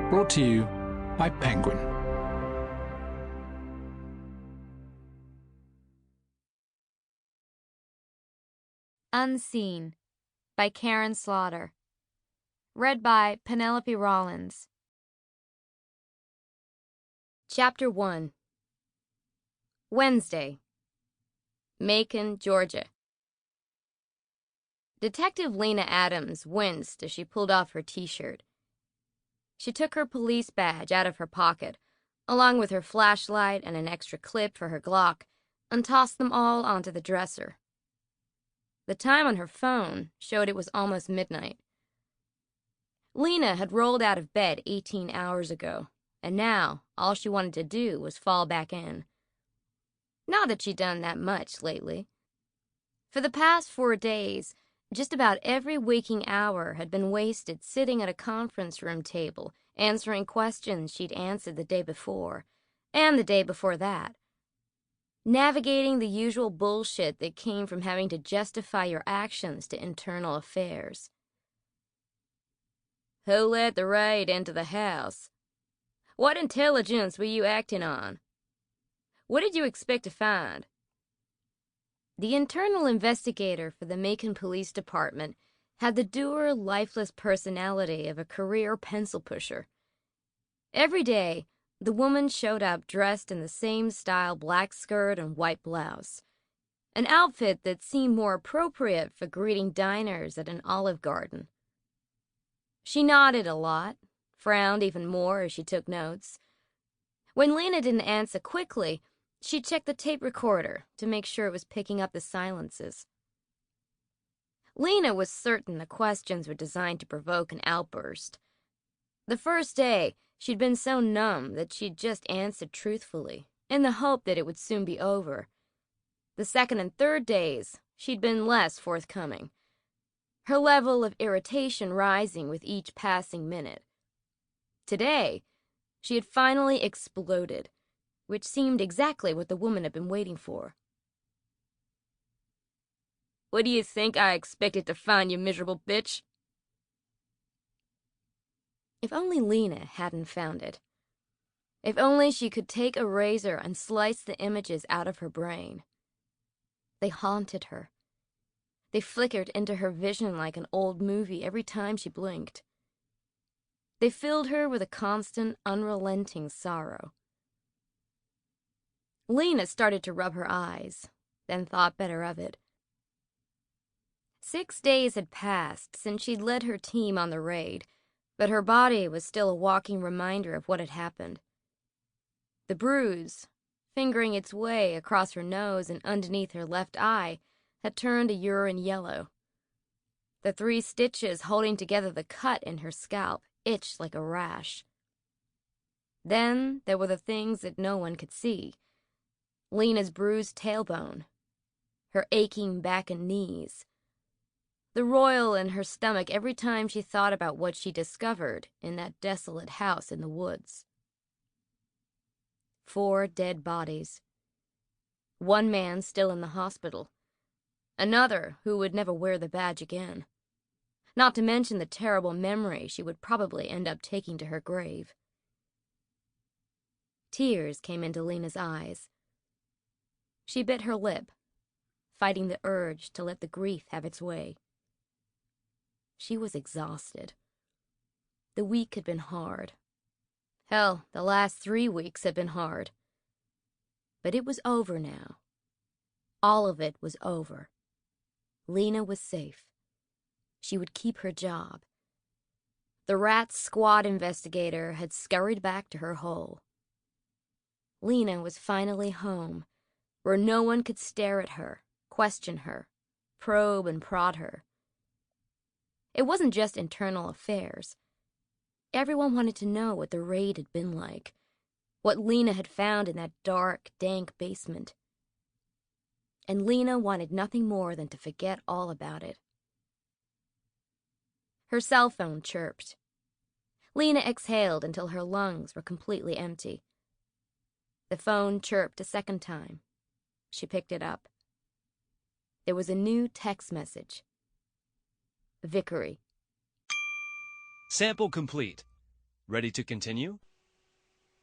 Brought to you by Penguin. Unseen by Karin Slaughter. Read by Penelope Rawlins. Chapter 1. Wednesday. Macon, Georgia. Detective Lena Adams winced as she pulled off her t-shirt. She took her police badge out of her pocket, along with her flashlight and an extra clip for her Glock, and tossed them all onto the dresser. The time on her phone showed it was almost midnight. Lena had rolled out of bed 18 hours ago, and now all she wanted to do was fall back in. Not that she'd done that much lately. For the past 4 days, just about every waking hour had been wasted sitting at a conference room table, answering questions she'd answered the day before, and the day before that. Navigating the usual bullshit that came from having to justify your actions to internal affairs. Who let the raid into the house? What intelligence were you acting on? What did you expect to find? The internal investigator for the Macon Police Department had the dour, lifeless personality of a career pencil pusher. Every day, the woman showed up dressed in the same style black skirt and white blouse, an outfit that seemed more appropriate for greeting diners at an Olive Garden. She nodded a lot, frowned even more as she took notes. When Lena didn't answer quickly, she checked the tape recorder to make sure it was picking up the silences. Lena was certain the questions were designed to provoke an outburst. The first day, she'd been so numb that she'd just answered truthfully, in the hope that it would soon be over. The second and third days, she'd been less forthcoming, her level of irritation rising with each passing minute. Today, she had finally exploded, which seemed exactly what the woman had been waiting for. What do you think I expected to find, you miserable bitch? If only Lena hadn't found it. If only she could take a razor and slice the images out of her brain. They haunted her. They flickered into her vision like an old movie every time she blinked. They filled her with a constant, unrelenting sorrow. Lena started to rub her eyes, then thought better of it. 6 days had passed since she'd led her team on the raid, but her body was still a walking reminder of what had happened. The bruise, fingering its way across her nose and underneath her left eye, had turned a urine yellow. The 3 stitches holding together the cut in her scalp itched like a rash. Then there were the things that no one could see. Lena's bruised tailbone, her aching back and knees, the roil in her stomach every time she thought about what she discovered in that desolate house in the woods. 4 dead bodies. 1 man still in the hospital. Another who would never wear the badge again. Not to mention the terrible memory she would probably end up taking to her grave. Tears came into Lena's eyes. She bit her lip, fighting the urge to let the grief have its way. She was exhausted. The week had been hard. Hell, the last 3 weeks had been hard. But it was over now. All of it was over. Lena was safe. She would keep her job. The Rat Squad investigator had scurried back to her hole. Lena was finally home, where no one could stare at her, question her, probe and prod her. It wasn't just internal affairs. Everyone wanted to know what the raid had been like, what Lena had found in that dark, dank basement. And Lena wanted nothing more than to forget all about it. Her cell phone chirped. Lena exhaled until her lungs were completely empty. The phone chirped a second time. She picked it up. There was a new text message. Vickery. Sample complete. Ready to continue?